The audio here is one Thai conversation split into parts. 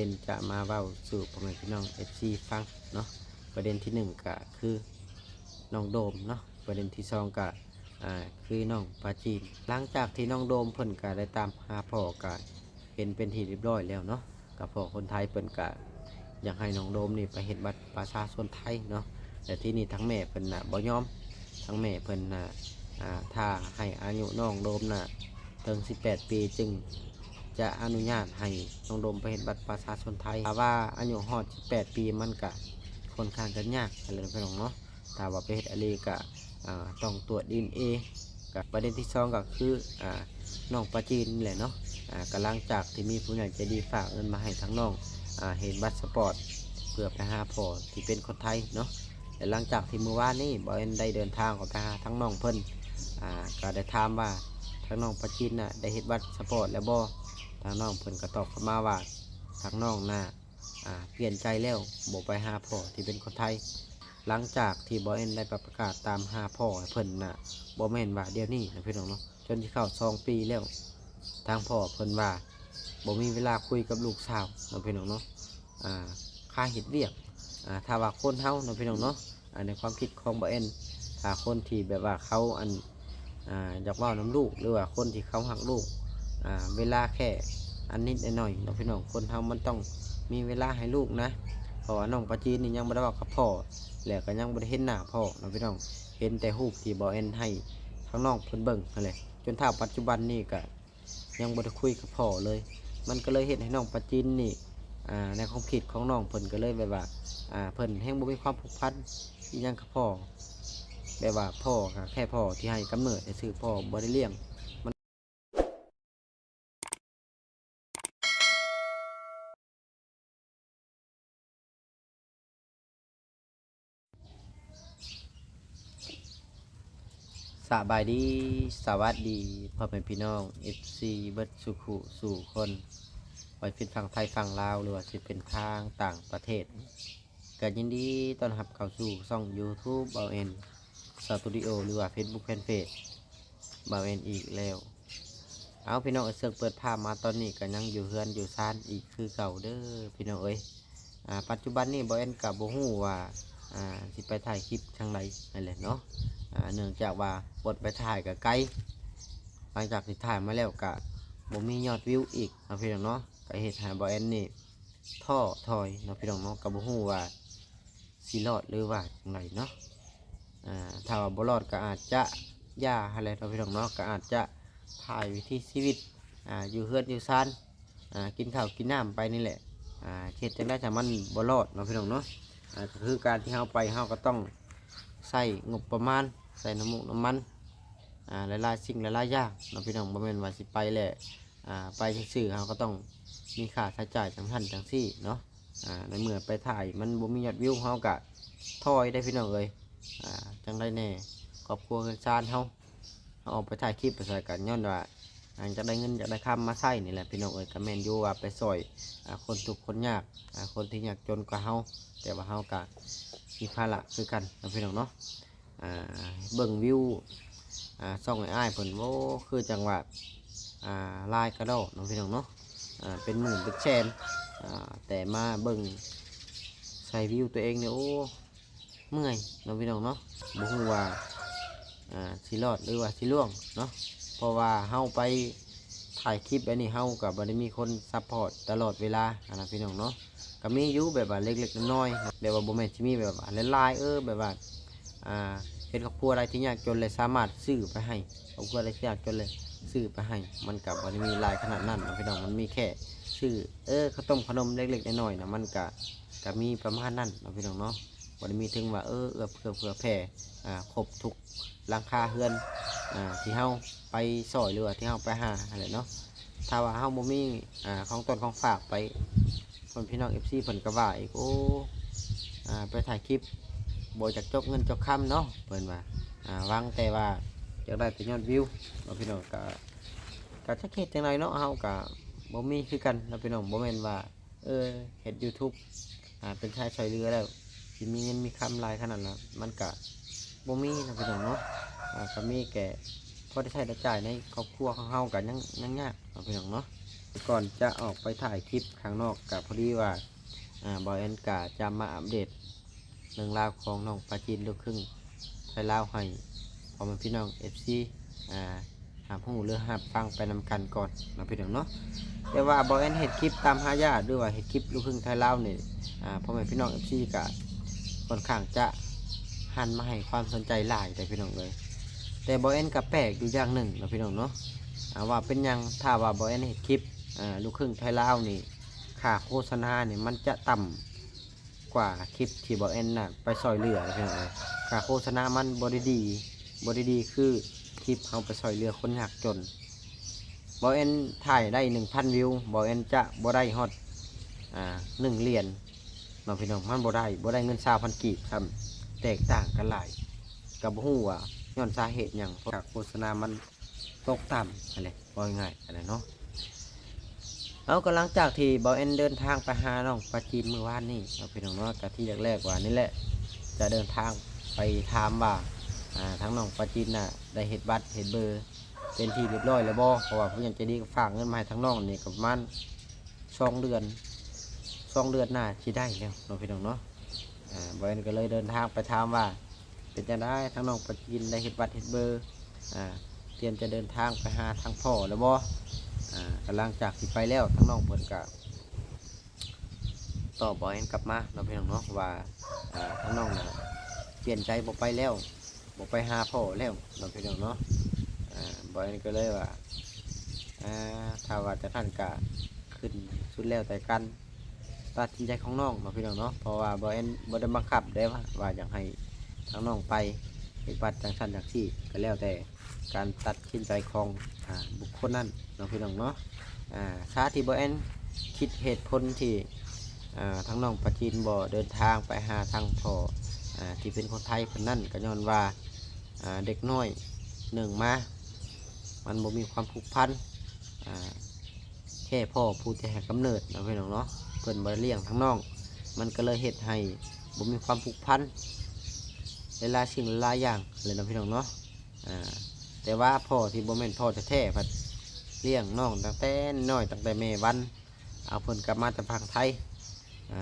เป็นจะมาเว้าสู่พ่อแม่พี่น้อง FC ฟังเนาะประเด็นที่1ก็คือน้องโดมเนาะประเด็นที่2ก็คือน้องปาจีนหลังจากที่น้องโดมเพิ่นก็ได้ตามหาพ่อก็เห็นเป็นที่เรียบร้อยแล้วเนาะกับพ่อคนไทยเพิ่นก็อยากให้น้องโดมนี่ไปเฮ็ดบัตรประชาชนไทยเนาะแต่ที่นี่ทั้งแม่เพิ่นน่ะบ่ยอมทั้งแม่เพิ่นน่ะถ้าให้อายุน้องโดมน่ะถึง18 ปีจึงจะอนุญาตให้น้องโดมไปเฮ็ดบัตรประชาชนไทยถ้าว่าอายุฮอด18 ปีมันก็ค่อนข้างจะยากอะไรพี่น้องเนาะถ้าว่าไปเฮ็ดอะไรก็ต้องตรวจ DNA กับประเด็นที่2ก็คือน้องปาจีนนี่แหละเนาะกำลังจากที่มีผู้ใหญ่ใจดีฝากเงินมาให้ทั้งน้องเห็นบัตรสปอร์ตเพื่อไปหาพ่อที่เป็นคนไทยเนาะแต่หลังจากที่เมื่อวานนี้บ่เอ็นได้เดินทางออกไปหาทั้งน้องเพิ่นก็ได้ถามว่าทั้งน้องปาจีนน่ะได้เห็นบัตรสปอร์ตแล้วบ่ทางน้องเพิ่นก็ตอบเข้ามาว่าทางน้องน่ะเปลี่ยนใจแล้วบ่ไปหาพ่อที่เป็นคนไทยหลังจากที่บ่เอ็นได้ประกาศตามหาพ่อเพิ่นน่ะบ่แม่นว่าเดี๋ยวนี้นะพี่น้องเนาะจนที่เข้า2 ปีแล้วทางพ่อเพิ่นว่าบ่มีเวลาคุยกับลูกสาวนะพี่น้องเนาะค่าเฮ็ดเวียกถ้าว่าคนเฮานะพี่น้องเนาะในความคิดของบ่เอ็นถ้าคนที่แบบว่าเขาอยากเว้าน้ำลูกหรือว่าคนที่เขาหักลูกเวลาแค่อันนิดหน่อยนะพี่น้องคนเฮามันต้องมีเวลาให้ลูกนะเพราะว่าน้องปาจีนนี่ยังบ่ได้เว้ากับพ่อแล้วก็ยังบ่ได้เห็นหน้าพ่อนะพี่น้องเห็นแต่รูปที่บ่เอ็นให้ทั้งน้องเพิ่นเบิ่งนั่นแหละจนถ้าปัจจุบันนี่ก็ยังบ่ได้คุยกับพ่อเลยมันก็เลยเฮ็ดให้น้องปาจีนนี่ในความคิดของน้องเพิ่นก็เลยแบบว่าเพิ่นแฮงบ่มีความผูกพันอีหยังกับพ่อแบบว่าพ่อก็แค่พ่อที่ให้กำเนิดซื่อพ่อบ่ได้เลี้ยงสบายดีสวัสดีพ่อแม่พี่น้อง FC เบิดสุขุสู่คนไว้เป็นฝั่งไทยฝั่งลาวหรือว่าสิเป็นทางต่างประเทศก็ยินดีต้อนรับเข้าสู่ช่อง YouTube เบาเอ็นสตูดิโอหรือว่า Facebook Fanpage เบาเอ็นอีกแล้วเอาพี่น้องเสือกเปิดภาพมาตอนนี้ก็ยังอยู่เฮือนอยู่ซ่านอีกคือเก่าเด้อพี่น้องเอ้ยปัจจุบันนี้เบาเอ็นกับบ่ฮู้ว่าสิไปถ่ายคลิปทางใดนั่นแหละเนาะเนื่องจากว่าบทไปถ่ายกับไกลหลังจากที่ถ่ายมาแล้วก็บ่มียอดวิวอีกนะพี่น้องเนาะก็เฮ็ดให้เบาเอ็นนี่ท้อถอยเนาะพี่น้องเนาะก็บ่ฮู้ว่าสิรอดหรือว่าจังไดเนาะถ้าว่าบ่รอดก็อาจจะย่าอะไรเนาะพี่น้องเนาะก็อาจจะถ่ายวิถีชีวิตอยู่เฮือนอยู่ซ่านกินข้าวกินน้ำไปนี่แหละเฮ็ดจังได๋ถ้ามันบ่รอดเนาะพี่น้องเนาะก็คือการที่เฮาไปเฮาก็ต้องใส่งบประมาณใส่น้ำมูกน้ำมันหลายๆสิ่งหลายๆอย่างเนาะพี่น้องบ่แม่นว่าสิไปแหละไปซื่อๆเฮาก็ต้องมีค่าใช้จ่ายจังซั่นจังซี่เนาะในเมื่อไปถ่ายมันบ่มียอดวิวเฮาก็ถอยได้พี่น้องเอ้ยจังได้แน่ครอบครัวเฮือนซ่านเฮาออกไปถ่ายคลิปไปใส่กันย้อนว่าจะได้เงินจะได้คำมาใช้นี่แหละพี่น้องเอ้ยก็แม่นอยู่ว่าไปซอยคนทุกข์คนยากคนที่ยากจนกว่าเฮาแต่ว่าเฮาก็มีภาระคือกันนะพี่น้องเนาะเบิ่งวิวส่องอ้ายเพิ่นโว้คือจังหวะลายกระโดดน้องพี่น้องเนาะเป็นหมื่นเป็นแสนแต่มาเบิ่งใส่วิวตัวเองเนี่ยโอ้เมื่อยน้องพี่น้องเนาะบ่ฮู้ว่าสิรอดหรือว่าสิล่วงเนาะเพราะว่าเฮาไปถ่ายคลิปแบบนี้เฮากับบ่ได้มีคนซัพพอร์ตตลอดเวลานะพี่น้องเนาะก็มีอยู่แบบว่าเล็กๆน้อยๆแบบว่าบ่แม่นสิมีแบบว่าหลายๆแบบว่าเห็นครอบครัวอะไรที่ยากจนเลยสามารถซื้อไปให้ครอบครัวอะไรที่ยากจนเลยซื้อไปให้มันกับบ่ได้มีหลายขนาดนั้นนะพี่น้องมันมีแค่ซื้อข้าวต้มขนมเล็กๆน้อยๆนะมันก็มีประมาณนั้นนะพี่น้องเนาะบ่ได้มีถึงว่าเอื้อเผื่อแผ่ครบทุกหลังคาเฮือนที่เฮาไปซอยหรือว่าที่เฮาไปหาอะไรเนาะถ้าว่าเฮาบ่มีของต้นของฝากไปคนพี่น้อง FC เพิ่นก็ว่าอีกโอ้ไปถ่ายคลิปบ่จากจกเงินจกคำเนาะเพิ่นว่าหวังแต่ว่าอยากได้แต่ยอดวิวพี่น้องก็จะเฮ็ดจังไดเนาะเฮาก็บ่มีคือกันนะพี่น้องบ่แม่นว่าเฮ็ด YouTube เป็นชายช่วยเหลือแล้วสิมีเงินมีคำหลายขนาดนั้นมันก็บ่มีนะพี่น้องเนาะก็มีแก่พอได้ใช้ได้จ่ายในครอบครัวของเฮากันยังยากนะพี่น้องเนาะ ก่อนจะออกไปถ่ายคลิปข้างนอกกับพอดีว่าบอยแอนกาจะมาอัปเดตเรื่องราวของน้องปลาจีนลูกครึ่งไทยลาวให้พอมันพี่น้องเอฟซีหาผู้เรือหาฟังไปนำกันก่อนนะพี่น้องเนาะแต่ว่าบอยแอนเห็ดคลิปตามหาญาติด้วยว่าเห็ดคลิปลูกครึ่งไทยลาวเนี่ยพอมันพี่น้องเอฟซีกะค่อนข้างจะหันมาให้ความสนใจหลายแต่พี่น้องเลยแต่บอยแอนกับแปลกอยู่อย่างหนึ่งนะพี่น้องเนาะว่าเป็นยังถ้าว่าบอยแอนเห็ดคลิปลูกครึ่งไทยลาวนี่ค่าโฆษณาเนี่ยมันจะต่ำกว่าคลิปที่บอยแอนน่ะไปซอยเหลือนะพี่น้องเลยค่าโฆษณามันบริดีคือคลิปเอาไปซอยเหลือคนยากจนบอยแอนถ่ายได้ 1,000 วิวบอยแอนจะบ่ได้ฮอด1 เหรียญน้องพี่น้องมันบ่ได้เงิน20,000 กีบครับแตกต่างกันหลายกับบ่ฮู้ว่าย้อนสาเหตุหยังเพราะโฆษณามันตกต่ำอะไรบ่ง่ายอะไรเนาะเอากำลังจากที่บอยแอนเดินทางไปหาน้องปลาจีนเมื่อวานนี้น้องพี่น้องเนาะกับที่แรกๆว่านี่แหละจะเดินทางไปถามว่าทั้งน้องปลาจีนน่ะได้เฮ็ดบัตรเฮ็ดเบอร์เป็นที่เรียบร้อยแล้วบ่เพราะว่าผู้ใหญ่ใจดีก็ฝากเงินมาให้ทั้งน้องนี่ประมาณ2 เดือนหน้าสิได้แล้วน้องพี่น้องเนาะบอยแอนก็เลยเดินทางไปถามว่าเป็นจังได๋ทั้งน้องปลาจีนได้เฮ็ดบัตรเฮ็ดเบอร์เตรียมจะเดินทางไปหาทางพ่อแล้วบ่กำลังจากที่ไปแล้วทั้งน้องเพิ่นก็ตอบบอยแอนกลับมาเราพี่น้องเนาะว่าทั้งน้องน่ะเปลี่ยนใจบ่ไปแล้วบ่ไปหาพ่อแล้วเราพี่น้องเนาะบอยแอนก็เลยว่าถ้าว่าจะท่านก็ขึ้นสุดแล้วแต่กันตัดสินใจของน้องเราพี่น้องเนาะเพราะว่าบอยแอนบ่ได้บังคับได้ว่าอยากให้ทั้งน้องไปเฮ็ดบัตรจังซั่นจังซี่ก็แล้วแต่การตัดสินใจของบุคคลนั้นเราพี่น้องเนาะชาที่บอยแอนคิดเหตุผลที่ทั้งน้องปลาจีนบ่เดินทางไปหาทางพ่อที่เป็นคนไทยคนนั้นก็ย้อนว่าเด็กน้อยหนึ่งมามันบ่มีความผูกพันแค่พ่อผู้ที่ให้กำเนิดเราพี่น้องเนาะเพิ่นบ่เลี้ยงทั้งน้องมันก็เลยเฮ็ดให้บ่มีความผูกพันเวลาสิ่งหลายอย่างเลยนะพี่น้องเนาะแต่ว่าพ่อที่บ่แม่นพ่อแท้ๆพัดเลี้ยงน้องตั้งแต่น้อยตั้งแต่แม่วันเอาเพิ่นกลับมาจากฝั่งไทย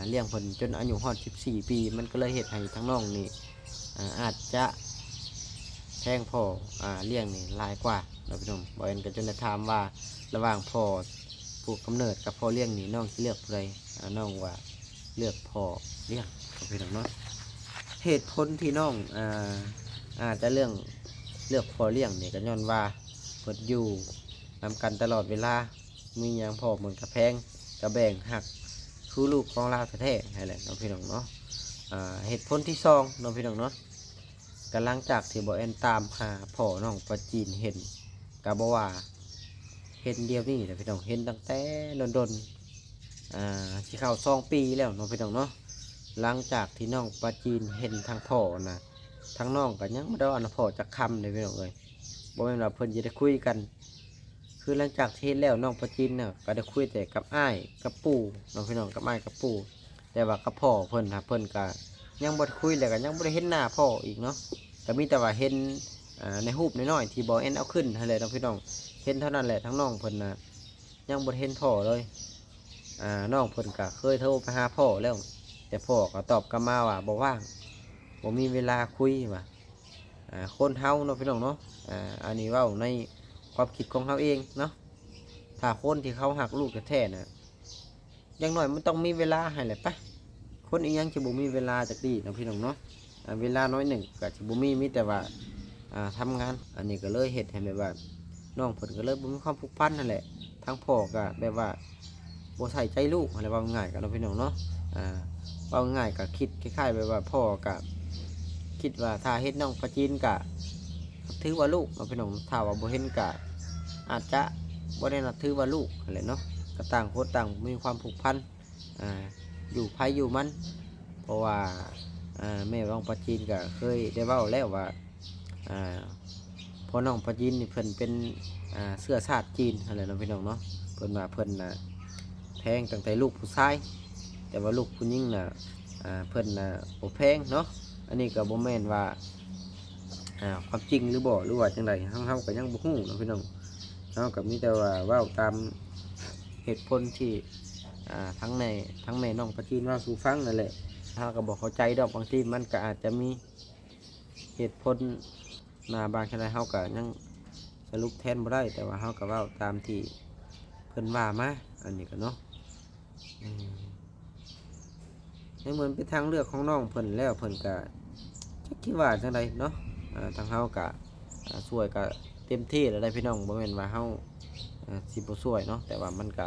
เลี้ยงเพิ่นจนอายุฮอด14 ปีมันก็เลยเฮ็ดให้ทั้งน้องนี่อาจจะแพงพ่อเลี้ยงนี่หลายกว่าเราพี่น้องบ่เอ็นก็จนได้ถามว่าระหว่างพ่อผู้กำเนิดกับพ่อเลี้ยงนี่น้องสิเลือกผู้ใดน้องว่าเลือกพ่อเลี้ยงเราพี่น้องเนาะเหตุผลที่น้องอาจจะเลือกพ่อเลี้ยงนี่ก็ย้อนว่าเพิ่นอยู่นำกันตลอดเวลามีหยังพ่อเหมือนกับแพงกระแบ่งหักคือลูกของเราแท้ๆอะไรน้องพี่น้องเนาะเหตุผลที่2น้องพี่น้องเนาะกำลังจากที่บอแอนตามหาพ่อน้องปลาจีนเห็นกะบอกว่าเห็นเดียวนี่แต่พี่น้องเห็นตั้งแต่ดนที่เข้า2 ปีแล้วน้องพี่น้องเนาะหลังจากที่น้องปลาจีนเห็นทางพ่อนะทางน้องก็ยังไม่ได้ว่าพ่อจะคำเลยพี่น้องเลยบอกว่าเพิ่นจะได้คุยกันคือหลังจากเทศแล้วน้องปลาจีนเนี่ยก็ได้คุยแต่กับอ้ายกับปู่น้องพี่น้องกับอ้ายกับปู่แต่ว่ากับพ่อเพิ่นนะเพิ่นก็ยังบ่ได้คุยเลยก็ยังบ่ได้เห็นหน้าพ่ออีกเนาะก็มีแต่ว่าเห็นในรูปน้อยๆที่บอเอ็นเอาขึ้นให้เลยน้องพี่น้องเห็นเท่านั้นแหละทั้งน้องเพิ่นนะยังบ่ได้เห็นพ่อเลยน้องเพิ่นก็เคยโทรไปหาพ่อแล้วแต่พ่อก็ตอบกลับมาว่าบ่ว่างบ่มีเวลาคุยว่าคนเฮาเนาะพี่น้องเนาะอันนี้เว้าในความคิดของเขาเองเนาะถ้าคนที่เขาหักลูกแท้ๆนะอย่างน้อยมันต้องมีเวลาให้แหละปะคนอีกยังจะบ่มีเวลาจากดีนะพี่น้องเนาะเวลาน้อยหนึ่งก็จะบ่มีแต่ว่าทำงานอันนี้ก็เลยเฮ็ดให้แบบว่าน้องเพิ่นก็เลยบ่มีความผูกพันนั่นแหละทั้งพ่อก็แบบว่าบ่ใส่ใจลูกอะไรว่าง่ายกันเนาะพี่น้องเนาะว่าง่ายก็คิดคล้ายๆแบบว่าพ่อก็คิดว่าถ้าเฮ็ดน้องปลาจีนก็ถือว่าลูกพี่น้องถ้าว่าบ่เห็นก็อาจจะบ่ได้นับถือว่าลูกอะไรเนาะก็ต่างคนต่างมีความผูกพันอยู่ไผอยู่มันเพราะว่าแม่น้องปลาจีนก็เคยได้เว้าแล้วว่าพอน้องปลาจีนนี่เพิ่นเป็นเสื้อชาติจีนอะไรเนาะพี่น้องเนาะเพิ่นว่าเพิ่นแพงตั้งแต่ลูกผู้ชายแต่ว่าลูกผู้หญิงน่ะเพิ่นบ่แพงเนาะอันนี้ก็บ่แม่นว่าความจริงหรือบ่หรือว่าจังไดเฮาก็ยังบ่ฮู้เนาะพี่น้องเฮาก็มีแต่ว่าเว้าตาม เหตุผลที่ทั้งแม่น้องปะจีนว่าสู่ฟังนั่นแหละถ้าก็บอกเข้าใจดอกบางทีมันก็อาจจะมีเหตุผลบางทีเฮาก็ยังสรุปแทนบ่ได้แต่ว่าเฮาก็เว้าตามที่เพิ่นว่ามาอันนี้ก็เนาะให้เหมือนเป็นทางเลือกของน้องเพิ่นแล้วเพิ่นก็จักคิดว่าจังไดเนาะทางเฮาก็ช่วยก็เต็มที่แล้วได้พี่น้องบ่แม่นว่าเฮาสิบ่ช่วยเนาะแต่ว่ามันก็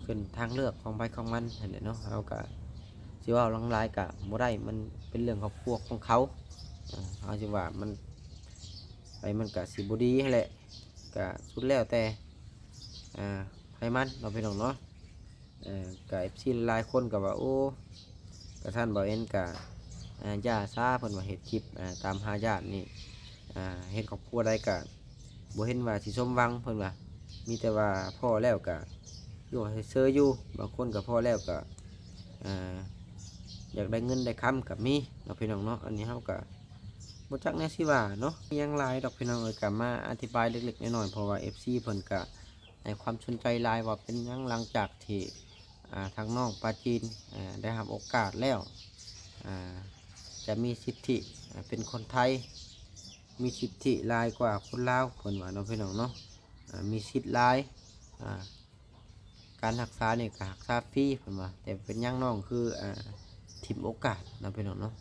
ขึ้นทางเลือกของไปของมันนั่นแหละเนาะเฮาก็สิเว้าหลังหลายก็บ่ได้มันเป็นเรื่องครอบครัวของเขาเฮาสิว่ามันไปมันก็สิบ่ดีนั่นแหละก็สุดแล้วแต่ให้มันเนาะพี่น้องเนาะก็ FC หลายคนก็ว่าโอ้กระท่านบ่เอ็นก็ย่าซาเพิ่นว่าเฮ็ดคลิปตามหาญาตินี่เฮ็ดครอบครัวใดก็บ่เห็นว่าสิสมหวังเพิ่นว่ามีแต่ว่าพ่อแล้วก็อยู่ให้เซออยู่บางคนก็พ่อแล้วก็อยากได้เงินได้คำกับมีเนาะพี่น้องเนาะอันนี้เฮาก็บ่จักแน่สิว่าเนาะยังหลายดอกพี่น้องก็มาอธิบายเล็กๆน้อยๆเพราะว่า FC เพิ่นก็ให้ความสนใจหลายว่าเป็นหยังหลังจากที่ทางน้องปาจีนได้รับโอกาสแล้วจะมีสิทธิเป็นคนไทยมีสิทธิหลายกว่าคนลาวเพิ่นว่าเนาะพี่น้องเนาะมีสิทธิ์หลายการรักษาเนี่ยก็รักษาฟรีเพิ่นว่าแต่เป็นหยังน้องคือทิ่มโอกาสเนาะพี่น้องเนาะ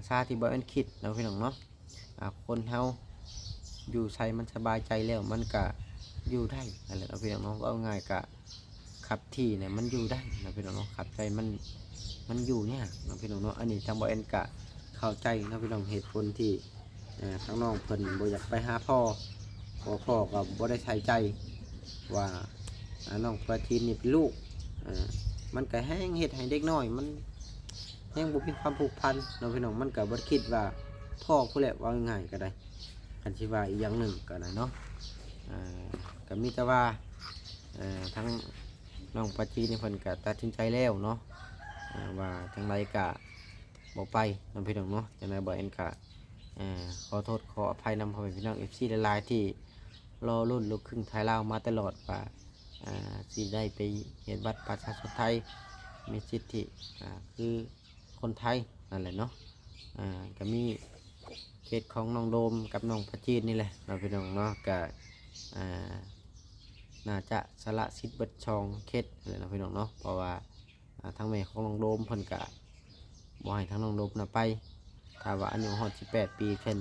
ชาที่บ่แม่นคิดเนาะพี่น้องเนาะคนเฮาอยู่ใช้มันสบายใจแล้วมันก็อยู่ได้นั่นแหละเนาะพี่น้องเนาะเอาง่ายก็ขับที่เนี่ยมันอยู่ได้เนาะพี่น้องเนาะขับใจมันอยู่เนี่ยเนาะพี่น้องเนาะอันนี้ทางบ่แม่นก็เข้าใจเนาะพี่น้องเหตุผลที่ทางน้องเพิ่นบ่อยากไปหาพ่อก็บ่ได้ใส่ใจว่าน้องปลาจีนนี่เป็นลูกมันก็แห้งเฮ็ดให้เด็กน้อยมันแห้งบ่มีความผูกพันน้องพี่น้องมันก็บ่คิดว่าพ่อผู้แหละว่าง่ายก็ได้คันสิว่าอีกอย่างหนึ่งก็ได้เนาะก็มีแต่ว่าทั้งน้องปลาจีนนี่เพิ่นก็ตัดสินใจแล้วเนาะว่าจังไรก็บ่ไปน้องพี่น้องเนาะจังไดบ่เอ็นก็ขอโทษขออภัยนำพ่อแม่พี่น้อง FC หลายๆที่รอรุ่นลูกครึ่งไทยลาวมาตลอดว่าสิได้ไปเฮ็ดบัตรประชาชนไทยมีสิทธิคือคนไทยนั่นแหละเนาะก็มีเคสของน้องโดมกับน้องปาจีนนี่แหละเราพี่น้องเนาะก็น่าจะสละสิทธิ์เบิดช่องเคสอะไรเราพี่น้องเนาะเพราะว่าทั้งแม่ของน้องโดมเพิ่นก็บ่ให้ทั้งน้องโดมน่ะไปถ้าว่าอายุฮอด18 ปีเพิ่น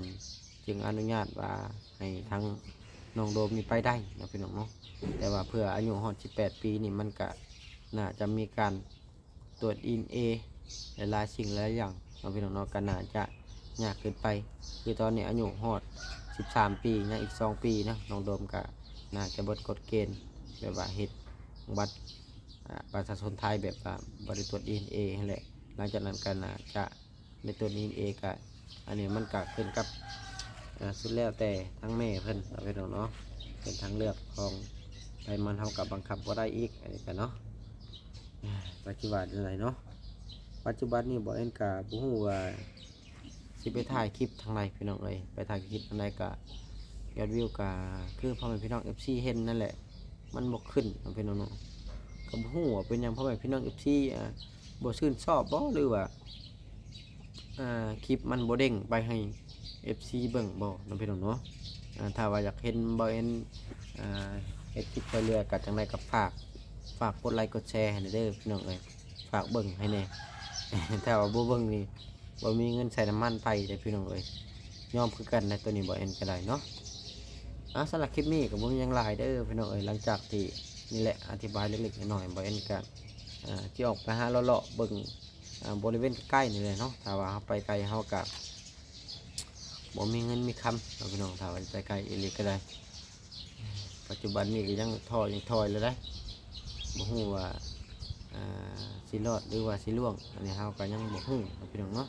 จึงอนุญาตว่าให้ทั้งน้องโดมนี่ไปได้เราพี่น้องเนาะแต่ว่าเพื่ออายุฮอด18 ปีนี่มันก็น่าจะมีการตรวจ DNA หลายๆสิ่งหลายอย่างเราพี่น้องเนาะก็น่าจะยากเกินไปคือตอนนี้อายุฮอด13 ปีนะอีก2 ปีนะน้องโดมก็น่าจะเบิดกฎเกณฑ์แบบว่าเฮ็ดบัตรประชาชนไทยแบบว่าบริตรวจ DNA นั่นแหละหลังจากนั้นก็น่าจะในตัว DNA ก็อันนี้มันก็ขึ้นกับสุดแล้วแต่ทั้งแม่เพิ่นเอาไปเนาะเป็นทางเลือกของไปมันเท่ากับบังคับว่าได้อีกอันนี้กันเนาะปัจจุบันอะไรเนาะปัจจุบันนี้บ่เอ็นกะบ่ฮู้ว่าสิไปถ่ายคลิปทางไหนพี่น้องเอ้ยไปถ่ายคลิปทางไหนกะยอดวิวกะคือพ่อแม่พี่น้อง FC เห็นนั่นแหละมันบ่ขึ้นพี่น้องเนาะก็บ่ฮู้ว่าเป็นหยังพ่อแม่พี่น้อง FC บ่ชื่นชอบบ่หรือว่าคลิปมันบ่เด้งไปให้ FC เบิ่งบ่น้องพี่น้องเนาะถ้าว่าอยากเห็นบ่เอ็นเฮ็ดคลิปไปเรื่อยก็จังไดก็ฝากกดไลค์กดแชร์ให้เด้อพี่น้องเอ้ยฝากเบิ่งให้แน่ ถ้าว่าบ่เบิ่งนี่บ่มีเงินใส่น้ำมันไปเด้อพี่น้องเอ้ยยอมคือกันในตัวนี้บ่เอ็นก็ได้เนาะสำหรับคลิปนี้ก็บ่มีหยังหลายเด้อพี่น้องเอ้ยหลังจากที่นี่แหละอธิบายเล็กๆน้อยๆบ่เอ็นก็ที่ออกไปหาเลาะๆเบิ่งบริเวณใกล้นี่เลยเนาะถ้าว่าไปไกลเฮาก็บ่มีเงินมีคำเราพี่น้องถ้าว่าไปไกลอีหลีก็ได้ปัจจุบันนี้ก็ยังถอยเลยได้บ่ฮู้ว่าสิรอดหรือว่าสิล่วงอันนี้เฮาก็ยังบ่ฮู้พี่น้องเนาะ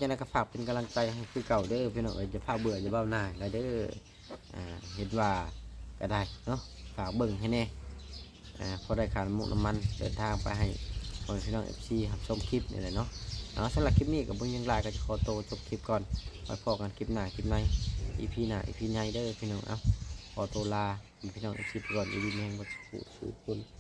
จากนั้นก็ฝากเป็นกำลังใจให้คือเก่าเด้อพี่น้องอย่าพาเบื่ออย่าเบ้าหน้าแล้วเด้อเห็นว่าก็ได้เนาะฝากเบิ่งให้แน่พอได้ค่าน้ำมันเดินทางไปให้พี่น้อง FC รับชมคลิปนี่แหละเนาะสำหรับคลิปนี้กับบุญยังลายก็จะขอโตจบคลิปก่อนไว้พอกันคลิปหน้าคลิปใน EP หน้า EP ในเด้อพี่น้อง ขอตัวลาพี่น้อง FC ไปก่อนอีวีแมงบัดสุขุสุขคน